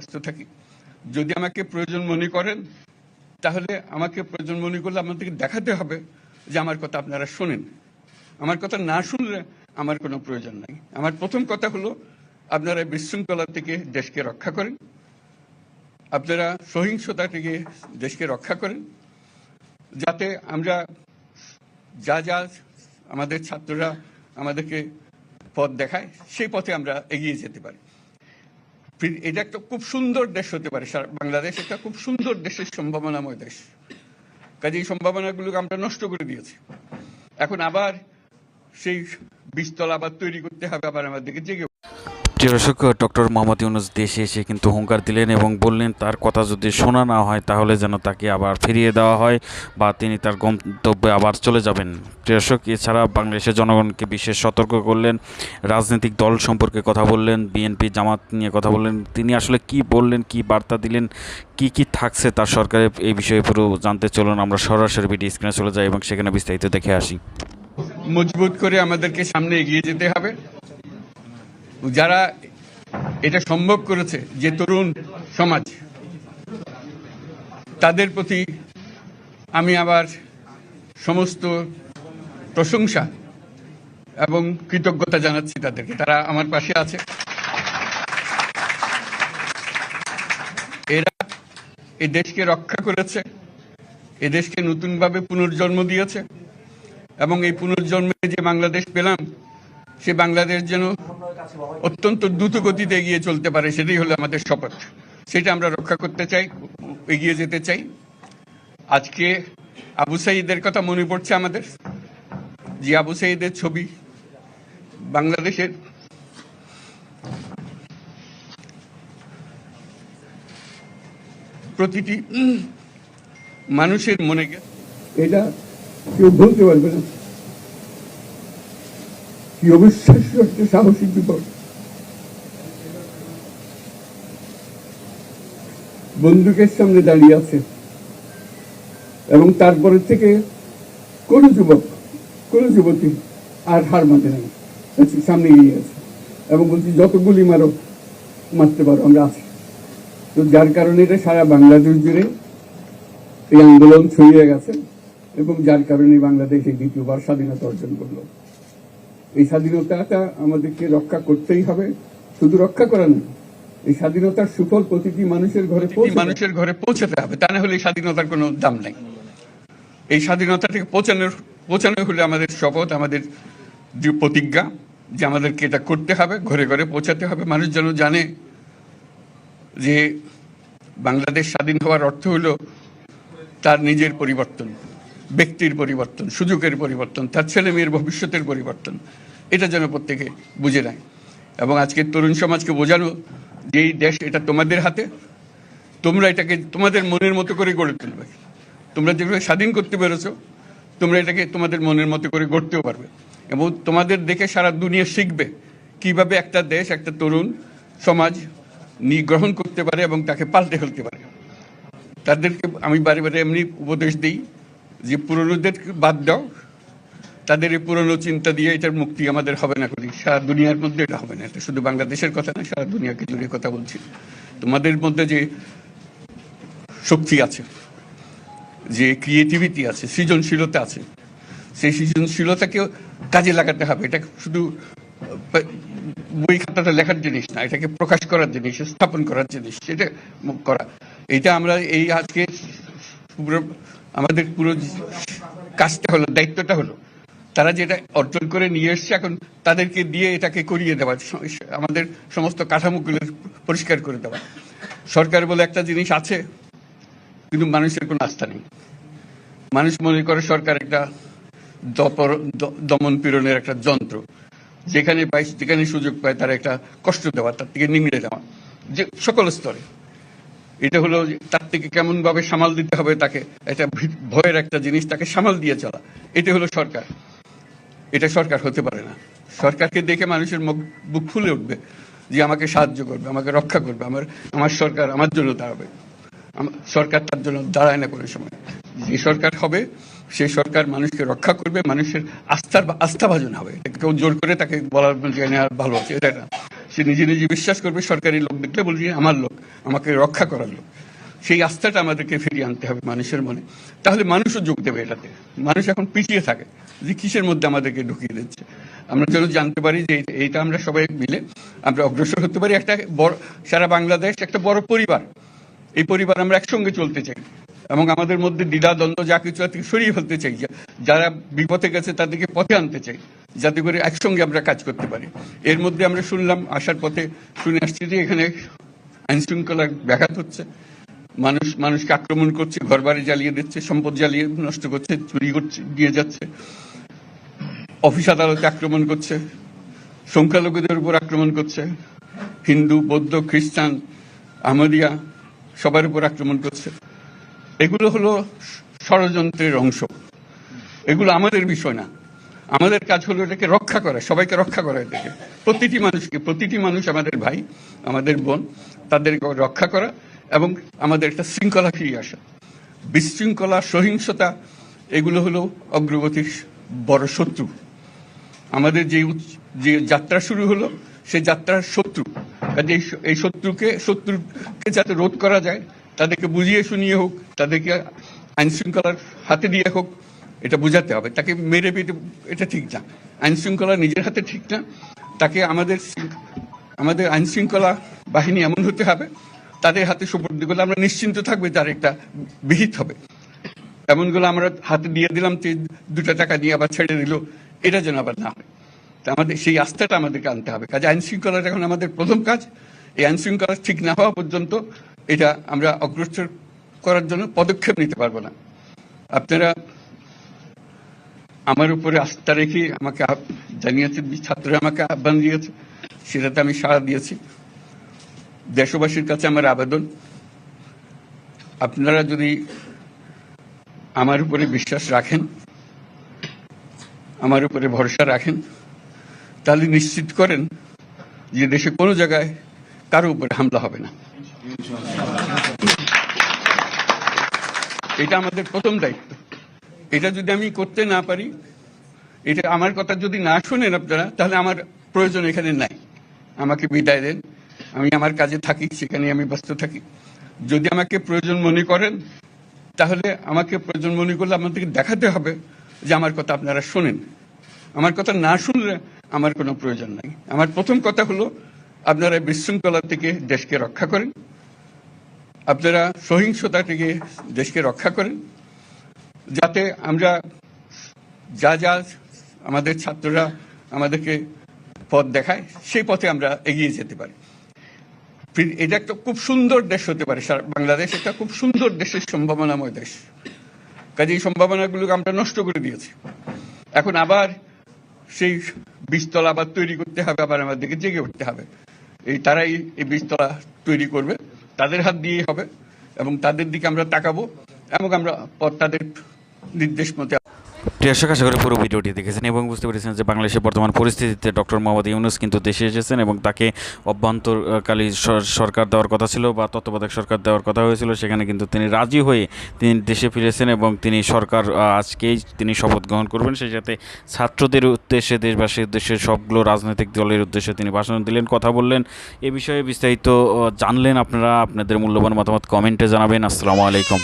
ব্যস্ত থাকি। যদি আমাকে প্রয়োজন মনে করেন তাহলে আমাকে প্রয়োজন মনে করলে আপনাদেরকে দেখাতে হবে যে আমার কথা আপনারা শোনেন। আমার কথা না শুনলে আমার কোনো প্রয়োজন নাই। আমার প্রথম কথা হলো আপনারা বিশৃঙ্খলা থেকে দেশকে রক্ষা করেন, আপনারা সহিংসতা থেকে দেশকে রক্ষা করেন, যাতে আমরা যা যা আমাদের ছাত্ররা আমাদেরকে পথ দেখায় সেই পথে আমরা এগিয়ে যেতে পারি। এটা একটা খুব সুন্দর দেশ হতে পারে, বাংলাদেশ একটা খুব সুন্দর দেশের সম্ভাবনাময় দেশ। কাজে এই সম্ভাবনাগুলোকে আমরা নষ্ট করে দিয়েছি। এখন আবার সেই বীজতলা আবার তৈরি করতে হবে, আবার আমাদেরকে জেগে। দর্শক, ডক্টর মোহাম্মদ ইউনূস দেশে এসে কিন্তু হুঙ্কার দিলেন এবং বললেন তার কথা যদি শোনা না হয় তাহলে যেন তাকে আবার ফিরিয়ে দেওয়া হয় বা তিনি তার গন্তব্যে আবার চলে যাবেন। দর্শক, এছাড়া বাংলাদেশের জনগণকে বিশেষ সতর্ক করলেন, রাজনৈতিক দল সম্পর্কে কথা বললেন, বিএনপি জামাত নিয়ে কথা বললেন। তিনি আসলে কি বললেন, কি বার্তা দিলেন, কি কি থাকছে তার সরকারের, এই বিষয়ে পুরো জানতে চলুন আমরা সরাসরি ভিডিও স্ক্রিনে চলে যাই এবং সেখানে বিস্তারিত দেখে আসি। মজবুত করে আমাদেরকে সামনে এগিয়ে যেতে হবে। যারা এটা সম্ভব করেছে, যে তরুণ সমাজ, তাদের প্রতি আমি আবার সমস্ত প্রশংসা এবং কৃতজ্ঞতা জানাচ্ছি তাদেরকে। তারা আমার পাশে আছে। এরা এই দেশকে রক্ষা করেছে, এ দেশকে নতুনভাবে পুনর্জন্ম দিয়েছে এবং এই পুনর্জন্মে যে বাংলাদেশ পেলাম, সে বাংলাদেশ যেন অত্যন্ত দ্রুত গতিতে এগিয়ে চলতে পারে, সেটাই হলো আমাদের শপথ। সেটা আমরা রক্ষা করতে চাই, এগিয়ে যেতে চাই। আজকে আবু সাঈদের কথা মনে পড়ছে আমাদের, যে আবু সাঈদের ছবি বাংলাদেশের প্রতিটি মানুষের মনে গেছে। এটা কেউ বলতে পারবে না কি অবিশ্বাস্য একটা সাহসিক বিপদ। বন্দুকের সামনে দাঁড়িয়ে আছে এবং তারপরে থেকে কোন যুবক, কোন যুবতী আর হার মানতে নাই, সামনে এগিয়ে আছে এবং বলছি যত গুলি মারো, মারতে পারো, আমরা আছি। তো যার কারণে এটা সারা বাংলাদেশ জুড়ে এই আন্দোলন ছড়িয়ে গেছে এবং যার কারণে বাংলাদেশ এই দ্বিতীয়বার স্বাধীনতা অর্জন করলো। এই স্বাধীনতাটা আমাদেরকে রক্ষা করতেই হবে। শুধু রক্ষা করা না, এই স্বাধীনতার সুফল প্রতিটি মানুষের ঘরে পৌঁছাতে হবে। তা না হলে এই স্বাধীনতার কোনো দাম নাই। এই স্বাধীনতাটাকে পৌঁছানো হলে আমাদের শপথ, আমাদের যে প্রতিজ্ঞা, যে আমাদেরকে এটা করতে হবে, ঘরে ঘরে পৌঁছাতে হবে। মানুষ যেন জানে যে বাংলাদেশ স্বাধীন হওয়ার অর্থ হলো তার নিজের পরিবর্তন, ব্যক্তির পরিবর্তন, সুযোগের পরিবর্তন, তার ছেলে মেয়ের ভবিষ্যতের পরিবর্তন। এটা যেন প্রত্যেকে বুঝে নেয় এবং আজকের তরুণ সমাজকে বোঝানো যে এই দেশ এটা তোমাদের হাতে, তোমরা এটাকে তোমাদের মনের মতো করে গড়ে তুলবে। তোমরা যেভাবে স্বাধীন করতে পেরেছো, তোমরা এটাকে তোমাদের মনের মতো করে গড়তেও পারবে এবং তোমাদের দেখে সারা দুনিয়া শিখবে কিভাবে একটা দেশ, একটা তরুণ সমাজ গ্রহণ করতে পারে এবং তাকে পাল্টে ফেলতে পারে। তাদেরকে আমি বারে বারে এমনি উপদেশ দিই যে পুরনোদের বাদ দাও, তাদের এই পুরনো চিন্তা দিয়ে এটার মুক্তি আমাদের হবে না। করি সারা দুনিয়ার মধ্যে এটা হবে না। এটা শুধু বাংলাদেশের কথা না, সারা দুনিয়াকে জুড়ে কথা বলছি। তোমাদের মধ্যে যে শক্তি আছে, যে ক্রিয়েটিভিটি আছে, সৃজনশীলতা আছে, সেই সৃজনশীলতাকেও কাজে লাগাতে হবে। এটা শুধু বই খাতাটা লেখার জিনিস না, এটাকে প্রকাশ করার জিনিস, স্থাপন করার জিনিস, সেটা করা। এটা আমরা এই আজকে আমাদের পুরো কাজটা হলো, দায়িত্বটা হলো তারা যেটা অর্জন করে নিয়ে এসছে, এখন তাদেরকে দিয়ে এটাকে করিয়ে দেওয়া, আমাদের সমস্ত কাঠামোগুলো পরিষ্কার করে দেওয়া। সরকার বলে একটা জিনিস আছে, কিন্তু মানুষের কোনো আস্থা নেই। মানুষ মনে করে সরকার একটা দমন পীড়নের একটা যন্ত্র, যেখানে পায়, যেখানে সুযোগ পায় তারা একটা কষ্ট দেওয়া, তার থেকে নিংড়ে দেওয়া, যে সকল স্তরে। এটা হলো তার থেকে কেমন ভাবে সামাল দিতে হবে তাকে, এটা ভয়ের একটা জিনিস, তাকে সামাল দিয়ে চলা। এটা হলো সরকার। এটা সরকার হতে পারে না। সরকারকে দেখে মানুষের বুক ফুলে উঠবে যে আমাকে সাহায্য করবে, আমাকে রক্ষা করবে, আমার সরকার আমার জন্য দাঁড়াবে। সরকার তার জন্য দাঁড়ায় না কোনো সময়। যে সরকার হবে সেই সরকার মানুষকে রক্ষা করবে, মানুষের আস্থাভাজন হবে। কেউ জোর করে তাকে বলার ভালো আছে এটা না। সে নিজে নিজে বিশ্বাস করবে, সরকারি লোক দেখলে বলবে যে আমার লোক, আমাকে রক্ষা করার লোক। সেই আস্থাটা আমাদেরকে ফিরিয়ে আনতে হবে মানুষের মনে, তাহলে মানুষও যোগ দেবে এটাতে। মানুষ এখন পিছিয়ে থাকে যে কিসের মধ্যে আমাদেরকে ঢুকিয়ে দিচ্ছে। আমরা যেন জানতে পারি যে এইটা আমরা সবাই মিলে আমরা অগ্রসর হতে পারি। একটা বড়, সারা বাংলাদেশ একটা বড় পরিবার, এই পরিবার আমরা একসঙ্গে চলতে চাই এবং আমাদের মধ্যে দ্বিধা দ্বন্দ্ব যা কিছু থেকে সরিয়ে ফেলতে চাই। যারা বিপথে গেছে তাদেরকে পথে আনতে চাই, যাতে করে একসঙ্গে আমরা কাজ করতে পারি। এর মধ্যে আমরা শুনলাম, আসার পথে শুনে আসছি যে এখানে আইন শৃঙ্খলা ব্যাঘাত হচ্ছে, মানুষকে আক্রমণ করছে, ঘরবাড়ি জ্বালিয়ে দিচ্ছে, সম্পদ জ্বালিয়ে নষ্ট করছে, চুরি করছে, দিয়ে যাচ্ছে, অফিস আদালতে আক্রমণ করছে, সংখ্যালঘুদের উপর আক্রমণ করছে, হিন্দু, বৌদ্ধ, খ্রিস্টান, আহমদিয়া সবার উপর আক্রমণ করছে। এগুলো হলো ষড়যন্ত্রের অংশ, এগুলো আমাদের বিষয় না। আমাদের কাজ হলো এটাকে রক্ষা করা, সবাইকে রক্ষা করা, এটাকে প্রতিটি মানুষ আমাদের ভাই, আমাদের বোন, তাদেরকে রক্ষা করা এবং আমাদের একটা শৃঙ্খলা ফিরিয়ে আসা। বিশৃঙ্খলা, সহিংসতা এগুলো হলো অগ্রগতির বড় শত্রু। আমাদের যে যাত্রা শুরু হলো সেই যাত্রার শত্রু, কাজে এই শত্রুকে যাতে রোধ করা যায়, তাদেরকে বুঝিয়ে শুনিয়ে হোক, তাদেরকে আইন শৃঙ্খলার হাতে দিয়ে হোক, এটা বুঝাতে হবে। তাকে মেরে পেটে এটা ঠিক না, আইন শৃঙ্খলা নিজের হাতে ঠিক না। তাকে আমাদের আইন শৃঙ্খলা বাহিনী এমন হতে হবে, তাদের হাতে সুপর্দ করলে আমরা নিশ্চিন্ত থাকবে তার একটা বিহিত হবে। এমনগুলো আমরা হাতে দিয়ে দিলাম, 2 টাকা দিয়ে আবার ছেড়ে দিল, এটা যেন আবার না হয়। আমাদের সেই আস্থাটা আমাদেরকে আনতে হবে। কাজে আইন শৃঙ্খলাটা এখন আমাদের প্রথম কাজ। এই আইন শৃঙ্খলা ঠিক না হওয়া পর্যন্ত এটা আমরা অগ্রসর করার জন্য পদক্ষেপ নিতে পারবো না। আপনারা আমার উপরে আস্থা রেখে আমাকে জানিয়েছেন, ছাত্ররা আমাকে আহ্বান দিয়েছে, সেটাতে আমি সাড়া দিয়েছি। দেশবাসীর কাছে আমার আবেদন, আপনারা যদি আমার উপরে বিশ্বাস রাখেন, আমার উপরে ভরসা রাখেন, তাহলে নিশ্চিত করেন যে দেশে কোনো জায়গায় কারো উপরে হামলা হবে না। এটা আমাদের প্রথম দায়িত্ব। এটা যদি আমি করতে না পারি, এটা আমার কথা যদি না শোনেন আপনারা, তাহলে আমার প্রয়োজন এখানে নাই, আমাকে বিদায় দেন, আমি আমার কাজে থাকি, সেখানে আমি ব্যস্ত থাকি। যদি আমাকে প্রয়োজন মনে করেন, তাহলে আমাকে প্রয়োজন মনে করলে আমাদেরকে দেখাতে হবে যে আমার কথা আপনারা শোনেন। আমার কথা না শুনলে আমার কোনো প্রয়োজন নাই। আমার প্রথম কথা হলো, আপনারা বিশৃঙ্খলা থেকে দেশকে রক্ষা করেন, আপনারা সহিংসতা থেকে দেশকে রক্ষা করেন, যাতে আমরা যা আমাদের ছাত্ররা আমাদেরকে পথ দেখায়, সেই পথে আমরা এগিয়ে যেতে পারি। এটা একটা খুব সুন্দর দেশ হতে পারে, বাংলাদেশ একটা খুব সুন্দর দেশের সম্ভাবনাময় দেশ। কাজে এই সম্ভাবনাগুলোকে আমরা নষ্ট করে দিয়েছি। এখন আবার সেই বীজতলা আবার তৈরি করতে হবে, আবার আমাদেরকে জেগে উঠতে হবে। তারাই এই বীজতলা তৈরি করবে, তাদের হাত দিয়েই হবে এবং তাদের দিকে আমরা তাকাবো এবং আমরা তাদের নির্দেশ মতে। দর্শক, আশা করি পুরো ভিডিওটি দেখেছেন এবং বুঝতে পেরেছেন যে বাংলাদেশের বর্তমান পরিস্থিতিতে ডক্টর মোহাম্মদ ইউনূস কিন্তু দেশে এসেছেন এবং তাকে অভ্যন্তরকালীন সরকার দেওয়ার কথা ছিল বা তত্ত্বাবধায়ক সরকার দেওয়ার কথা হয়েছিল, সেখানে কিন্তু তিনি রাজি হয়ে তিনি দেশে ফিরেছেন এবং তিনি সরকার আজকেই তিনি শপথ গ্রহণ করবেন। সেই সাথে ছাত্রদের উদ্দেশ্যে, দেশবাসীর উদ্দেশ্যে, সবগুলো রাজনৈতিক দলের উদ্দেশ্যে তিনি ভাষণ দিলেন, কথা বললেন। এ বিষয়ে বিস্তারিত জানলেন আপনারা। আপনাদের মূল্যবান মতামত কমেন্টে জানাবেন। আসসালামু আলাইকুম।